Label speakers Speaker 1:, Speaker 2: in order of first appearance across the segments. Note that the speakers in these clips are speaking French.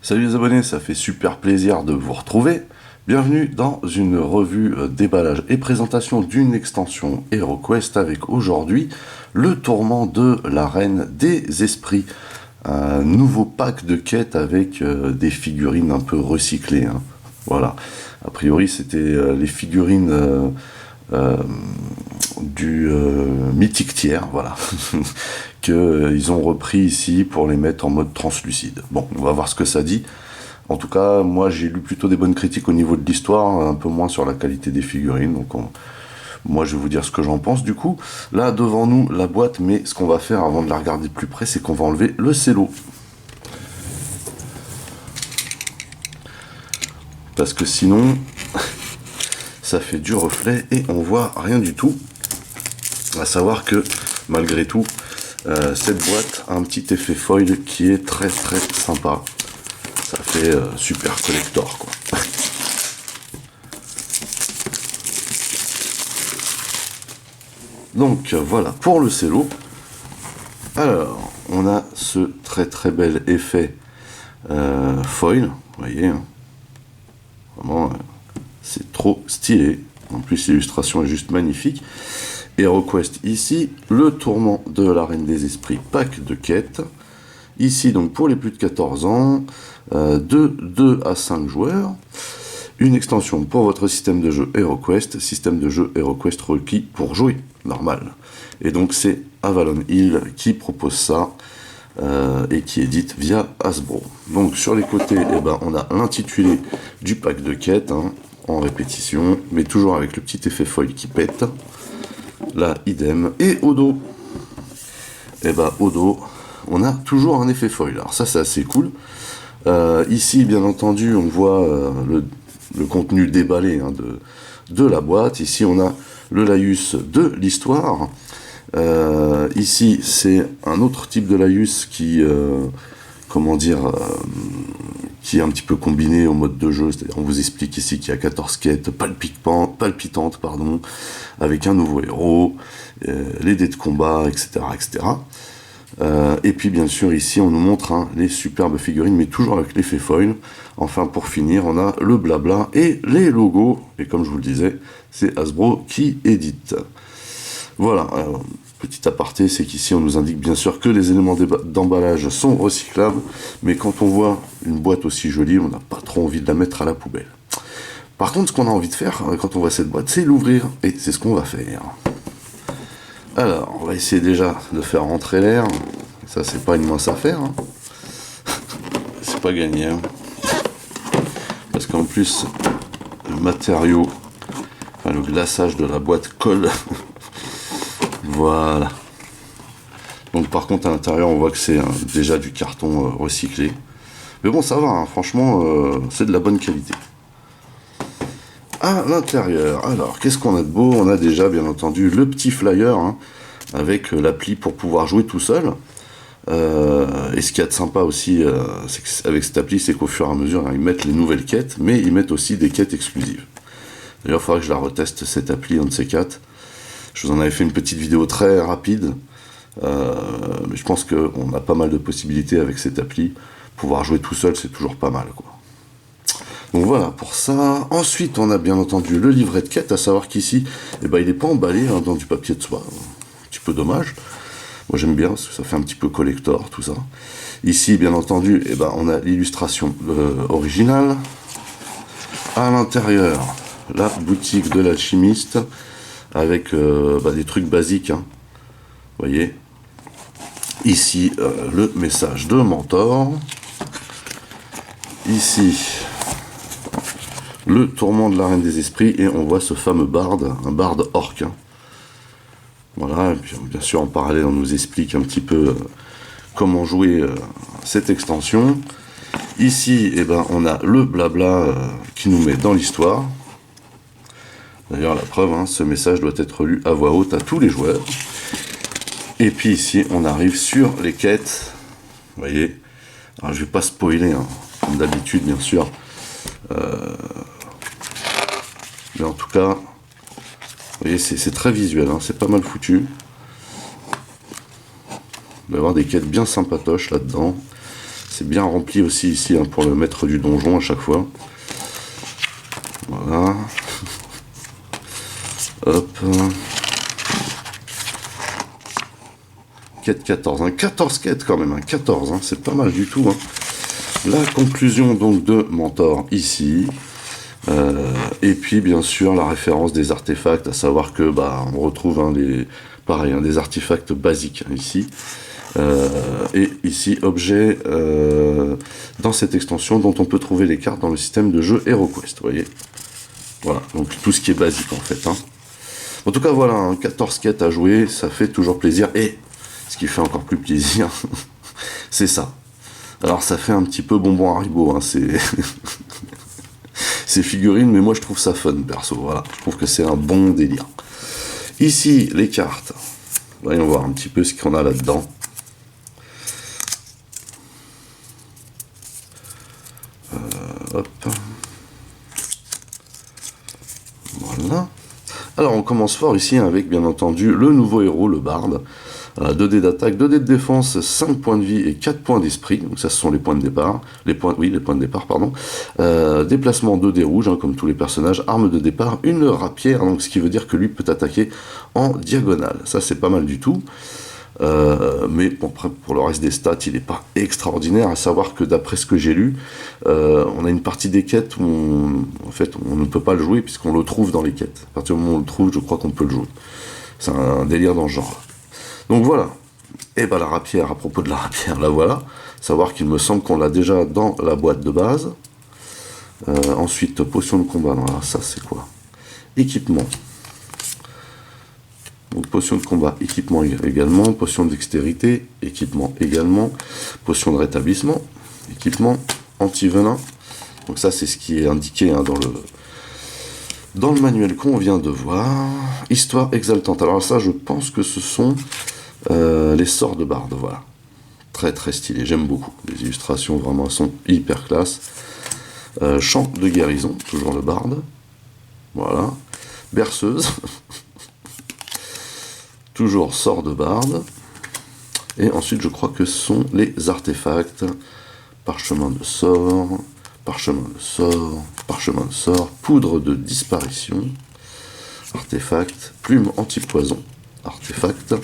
Speaker 1: Salut les abonnés, ça fait super plaisir de vous retrouver. Bienvenue dans une revue déballage et présentation d'une extension HeroQuest avec aujourd'hui le tourment de la Reine des Esprits. Un nouveau pack de quêtes avec des figurines un peu recyclées, hein. Voilà. A priori, c'était les figurines du mythique tiers, voilà, que ils ont repris ici pour les mettre en mode translucide. Bon, on va voir ce que ça dit. En tout cas, moi j'ai lu plutôt des bonnes critiques au niveau de l'histoire, un peu moins sur la qualité des figurines, donc moi je vais vous dire ce que j'en pense du coup. Là devant nous la boîte, mais ce qu'on va faire avant de la regarder de plus près, c'est qu'on va enlever le cello. Parce que sinon, ça fait du reflet et on voit rien du tout. À savoir que malgré tout, cette boîte a un petit effet foil qui est très très sympa. Ça fait super collector quoi. Donc voilà pour le cello. Alors on a ce très très bel effet foil, vous voyez, hein. Vraiment c'est trop stylé. En plus l'illustration est juste magnifique. HeroQuest ici, le tourment de la Reine des Esprits, pack de quêtes. Ici donc pour les plus de 14 ans, de 2 à 5 joueurs. Une extension pour votre système de jeu HeroQuest, système de jeu HeroQuest requis pour jouer, normal. Et donc c'est Avalon Hill qui propose ça et qui édite via Hasbro. Donc sur les côtés, eh ben, on a l'intitulé du pack de quêtes, hein, en répétition, mais toujours avec le petit effet foil qui pète. Là, idem. Et au dos, eh ben, au dos, on a toujours un effet foil. Alors ça, c'est assez cool. Ici, bien entendu, on voit le contenu déballé, hein, de la boîte. Ici, on a le laïus de l'histoire. Ici, c'est un autre type de laïus qui, comment dire, qui est un petit peu combiné au mode de jeu. C'est-à-dire, on vous explique ici qu'il y a 14 quêtes palpitantes, pardon, avec un nouveau héros, les dés de combat, etc., etc. Et puis bien sûr ici on nous montre, hein, les superbes figurines, mais toujours avec l'effet foil. Enfin pour finir on a le blabla et les logos, et comme je vous le disais c'est Hasbro qui édite. Voilà, petit aparté, c'est qu'ici on nous indique bien sûr que les éléments d'emballage sont recyclables, mais quand on voit une boîte aussi jolie, on n'a pas trop envie de la mettre à la poubelle. Par contre ce qu'on a envie de faire quand on voit cette boîte, c'est l'ouvrir, et c'est ce qu'on va faire. Alors, on va essayer déjà de faire rentrer l'air. Ça, c'est pas une mince affaire, hein. C'est pas gagné, hein. Parce qu'en plus, le matériau, enfin le glaçage de la boîte colle. Voilà. Donc par contre, à l'intérieur, on voit que c'est déjà du carton recyclé. Mais bon, ça va, hein. Franchement, c'est de la bonne qualité. À l'intérieur, alors qu'est-ce qu'on a de beau? On a déjà bien entendu le petit flyer, hein, avec l'appli pour pouvoir jouer tout seul. Et ce qu'il y a de sympa aussi avec cette appli, c'est qu'au fur et à mesure, hein, ils mettent les nouvelles quêtes, mais ils mettent aussi des quêtes exclusives. D'ailleurs, il faudra que je la reteste cette appli, un de ces quatre. Je vous en avais fait une petite vidéo très rapide, mais je pense qu'on a pas mal de possibilités avec cette appli. Pouvoir jouer tout seul, c'est toujours pas mal, quoi. Donc voilà pour ça. Ensuite, on a bien entendu le livret de quête, à savoir qu'ici, eh ben, il n'est pas emballé, hein, dans du papier de soie. Un petit peu dommage. Moi j'aime bien parce que ça fait un petit peu collector, tout ça. Ici, bien entendu, eh ben, on a l'illustration originale. À l'intérieur, la boutique de l'alchimiste avec des trucs basiques, hein. Vous voyez. Ici, le message de Mentor. Ici, le tourment de la Reine des Esprits, et on voit ce fameux barde, un barde orc, hein. Voilà, et puis bien sûr en parallèle on nous explique un petit peu comment jouer cette extension. Ici, eh ben, on a le blabla qui nous met dans l'histoire. D'ailleurs la preuve, hein, ce message doit être lu à voix haute à tous les joueurs. Et puis ici on arrive sur les quêtes. Vous voyez, alors, je vais pas spoiler, hein, comme d'habitude bien sûr. Mais en tout cas, vous voyez, c'est très visuel, hein, c'est pas mal foutu. Il va y avoir des quêtes bien sympatoches là-dedans. C'est bien rempli aussi ici hein, pour le maître du donjon à chaque fois. Voilà. Hop. Quête 14. 14 quêtes quand même. 14, c'est pas mal du tout. La conclusion donc de Mentor ici. Et puis bien sûr la référence des artefacts, à savoir que on retrouve des artefacts basiques ici. Et ici objet dans cette extension dont on peut trouver les cartes dans le système de jeu HeroQuest, vous voyez. Voilà, donc tout ce qui est basique en fait. En tout cas voilà, 14 quêtes à jouer, ça fait toujours plaisir. Et ce qui fait encore plus plaisir, c'est ça. Alors ça fait un petit peu bonbon Haribo, ces figurines, mais moi je trouve ça fun perso, voilà. Je trouve que c'est un bon délire. Ici, les cartes. Voyons voir un petit peu ce qu'on a là-dedans. Hop. Voilà. Alors on commence fort ici avec bien entendu le nouveau héros, le barde. 2 dés d'attaque, 2 dés de défense, 5 points de vie et 4 points d'esprit. Donc ça ce sont les points de départ. Les points de départ, pardon. Déplacement 2 dés rouges, comme tous les personnages. Arme de départ, une rapière, donc ce qui veut dire que lui peut attaquer en diagonale. Ça c'est pas mal du tout. Mais bon, pour le reste des stats, il n'est pas extraordinaire, à savoir que d'après ce que j'ai lu, on a une partie des quêtes où on ne peut pas le jouer puisqu'on le trouve dans les quêtes. À partir du moment où on le trouve, je crois qu'on peut le jouer. C'est un délire dans ce genre. Donc voilà. Et la rapière, à propos de la rapière, la voilà. Savoir qu'il me semble qu'on l'a déjà dans la boîte de base. Ensuite, potion de combat. Alors ça, c'est quoi? Équipement. Donc potion de combat, équipement également, potion de dextérité, équipement également, potion de rétablissement, équipement anti-venin. Donc ça c'est ce qui est indiqué dans le manuel qu'on vient de voir. Histoire exaltante. Alors ça je pense que ce sont les sorts de barde, voilà. Très très stylé, j'aime beaucoup. Les illustrations vraiment sont hyper classe. Chant de guérison, toujours le barde. Voilà. Berceuse. Toujours sort de barde. Et ensuite, je crois que ce sont les artefacts. Parchemin de sort, parchemin de sort, parchemin de sort, poudre de disparition, artefact, plume anti-poison, artefact,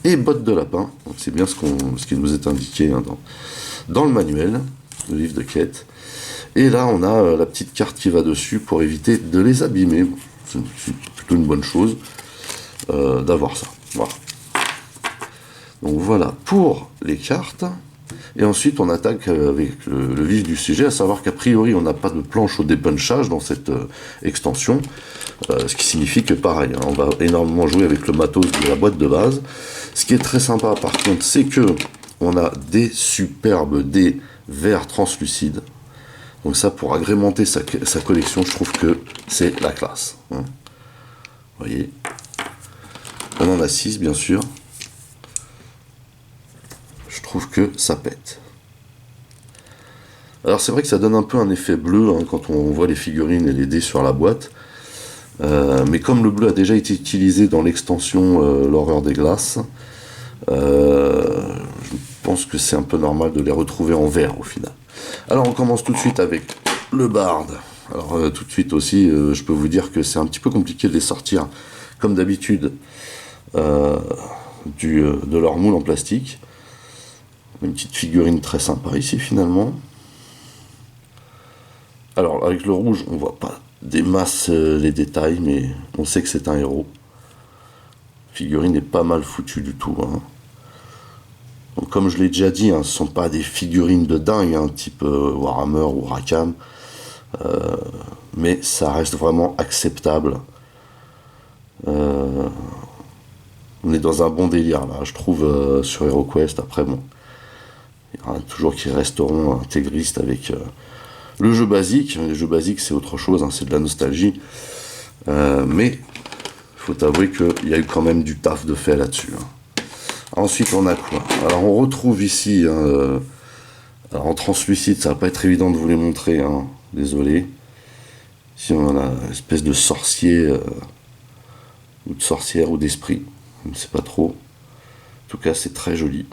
Speaker 1: et bottes de lapin. Donc c'est bien ce qui nous est indiqué dans le manuel, le livre de quête. Et là, on a la petite carte qui va dessus pour éviter de les abîmer. C'est plutôt une bonne chose d'avoir ça. Voilà. Donc voilà pour les cartes. Et ensuite on attaque avec le vif du sujet, à savoir qu'a priori on n'a pas de planche au dépunchage dans cette extension, ce qui signifie que pareil, on va énormément jouer avec le matos de la boîte de base. Ce qui est très sympa par contre, c'est que on a des superbes dés verts translucides. Donc ça, pour agrémenter sa collection, je trouve que c'est la classe. Vous voyez, on en a 6 bien sûr. Je trouve que ça pète. Alors c'est vrai que ça donne un peu un effet bleu quand on voit les figurines et les dés sur la boîte. Mais comme le bleu a déjà été utilisé dans l'extension L'Horreur des Glaces, je pense que c'est un peu normal de les retrouver en vert au final. Alors on commence tout de suite avec le barde. Alors tout de suite aussi, je peux vous dire que c'est un petit peu compliqué de les sortir, comme d'habitude, de leur moule en plastique. Une petite figurine très sympa ici finalement. Alors avec le rouge, on voit pas des masses les détails, mais on sait que c'est un héros. La figurine est pas mal foutue du tout. Donc, comme je l'ai déjà dit, ce ne sont pas des figurines de dingue, type Warhammer ou Rackham, mais ça reste vraiment acceptable. On est dans un bon délire là, je trouve, sur HeroQuest. Après bon, il y en a toujours qui resteront intégristes avec le jeu basique. Le jeu basique c'est autre chose, c'est de la nostalgie, mais il faut avouer qu'il y a eu quand même du taf de fait là-dessus. Ensuite on a quoi? Alors on retrouve ici, alors en translucide ça va pas être évident de vous les montrer, désolé. Ici on a une espèce de sorcier, ou de sorcière, ou d'esprit, je ne sais pas trop. En tout cas c'est très joli.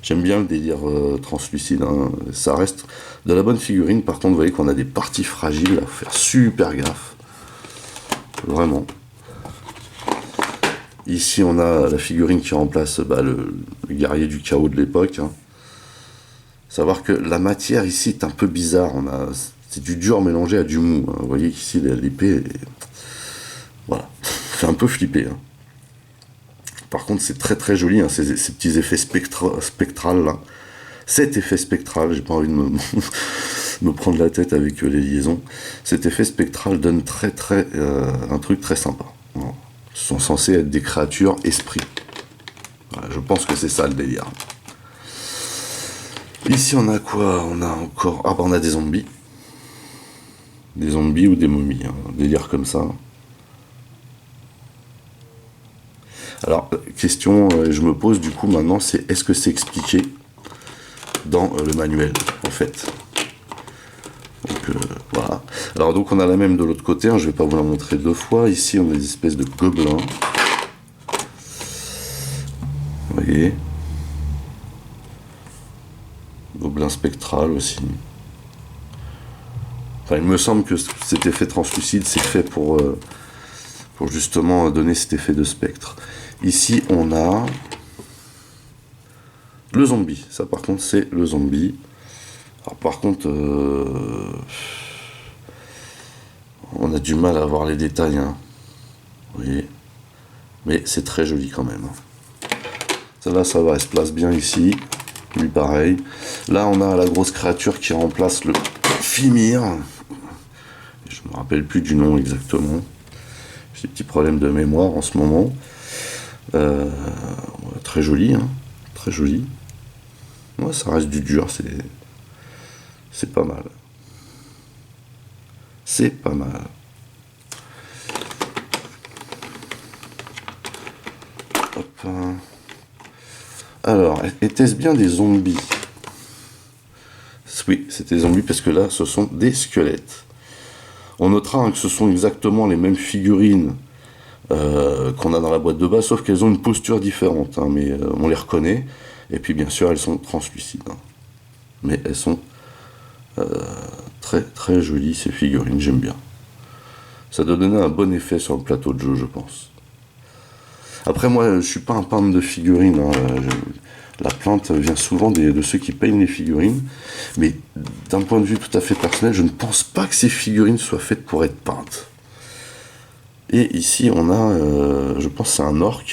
Speaker 1: J'aime bien le délire translucide, hein. Ça reste de la bonne figurine. Par contre, vous voyez qu'on a des parties fragiles, il faut faire super gaffe. Vraiment. Ici, on a la figurine qui remplace le guerrier du chaos de l'époque. Hein. Savoir que la matière ici est un peu bizarre. C'est du dur mélangé à du mou. Hein. Vous voyez qu'ici, l'épée, voilà, fait un peu flipper. Hein. Par contre, c'est très très joli, hein, ces petits effets spectrales là. Cet effet spectral, j'ai pas envie de me prendre la tête avec les liaisons. Cet effet spectral donne un truc très sympa. Voilà. Ce sont censés être des créatures esprits. Voilà, je pense que c'est ça le délire. Ici on a quoi? On a encore... Ah bah on a des zombies. Des zombies ou des momies, hein, un délire comme ça. Alors, question je me pose du coup maintenant, c'est est-ce que c'est expliqué dans le manuel, en fait? Donc, voilà. Alors, donc, on a la même de l'autre côté, hein, je vais pas vous la montrer deux fois. Ici, on a des espèces de gobelins. Vous voyez? Gobelin spectral aussi. Enfin, il me semble que cet effet translucide, c'est fait pour justement donner cet effet de spectre. Ici, on a le zombie. Ça, par contre, c'est le zombie. Alors, par contre, on a du mal à voir les détails. Hein. Vous voyez? Mais c'est très joli quand même. Celle-là, ça va, elle se place bien ici. Lui, pareil. Là, on a la grosse créature qui remplace le Fimir. Je me rappelle plus du nom exactement. J'ai des petits problèmes de mémoire en ce moment. Très joli, hein. Très joli. Ouais, ça reste du dur, c'est pas mal. C'est pas mal. Hop. Alors, était-ce bien des zombies? Oui, c'était des zombies parce que là, ce sont des squelettes. On notera hein, que ce sont exactement les mêmes figurines qu'on a dans la boîte de base, sauf qu'elles ont une posture différente, hein, mais on les reconnaît. Et puis bien sûr, elles sont translucides. Hein. Mais elles sont très très jolies, ces figurines, j'aime bien. Ça doit donner un bon effet sur le plateau de jeu, je pense. Après, moi, je suis pas un peintre de figurines. Hein. La plainte vient souvent de ceux qui peignent les figurines. Mais d'un point de vue tout à fait personnel, je ne pense pas que ces figurines soient faites pour être peintes. Et ici, on a, je pense que c'est un orc.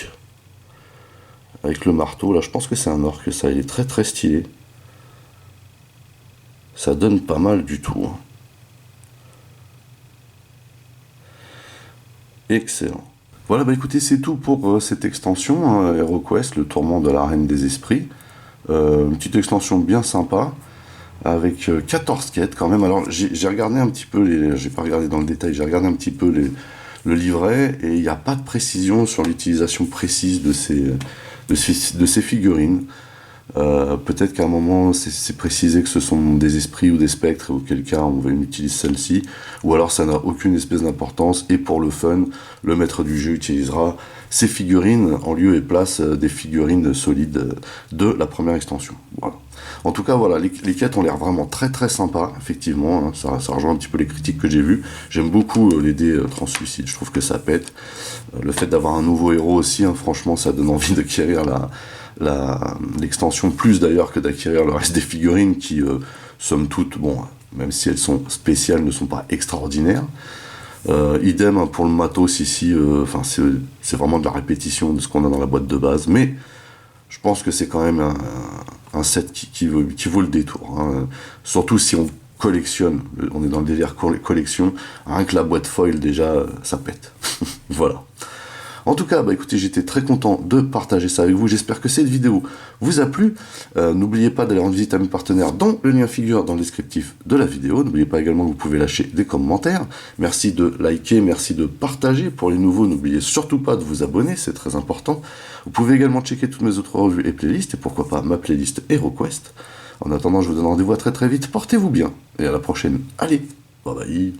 Speaker 1: Avec le marteau, là, je pense que c'est un orc, ça. Il est très très stylé. Ça donne pas mal du tout. Hein. Excellent. Voilà, bah écoutez, c'est tout pour cette extension, hein, HeroQuest, le tourment de la Reine des Esprits. Une petite extension bien sympa, avec 14 quêtes quand même. Alors, j'ai regardé un petit peu, j'ai pas regardé dans le détail, j'ai regardé un petit peu le livret, et il n'y a pas de précision sur l'utilisation précise de ces figurines. Peut-être qu'à un moment c'est précisé que ce sont des esprits ou des spectres, auquel cas on utilise celle-ci, ou alors ça n'a aucune espèce d'importance, et pour le fun, le maître du jeu utilisera ces figurines en lieu et place des figurines solides de la première extension. Voilà. En tout cas, voilà, les quêtes ont l'air vraiment très très sympas, effectivement, hein, ça rejoint un petit peu les critiques que j'ai vues. J'aime beaucoup les dés translucides, je trouve que ça pète. Le fait d'avoir un nouveau héros aussi, hein, franchement, ça donne envie d'acquérir l'extension, plus d'ailleurs que d'acquérir le reste des figurines qui, somme toute, bon, même si elles sont spéciales, ne sont pas extraordinaires. Idem hein, pour le matos ici, c'est vraiment de la répétition de ce qu'on a dans la boîte de base, mais je pense que c'est quand même un set qui vaut le détour. Hein. Surtout si on collectionne, on est dans le délire collection, rien que la boîte foil déjà, ça pète. Voilà. En tout cas, bah écoutez, j'étais très content de partager ça avec vous. J'espère que cette vidéo vous a plu. N'oubliez pas d'aller rendre visite à mes partenaires dont le lien figure dans le descriptif de la vidéo. N'oubliez pas également que vous pouvez lâcher des commentaires. Merci de liker, merci de partager. Pour les nouveaux, n'oubliez surtout pas de vous abonner, c'est très important. Vous pouvez également checker toutes mes autres revues et playlists, et pourquoi pas ma playlist HeroQuest. En attendant, je vous donne rendez-vous à très très vite. Portez-vous bien, et à la prochaine. Allez, bye bye.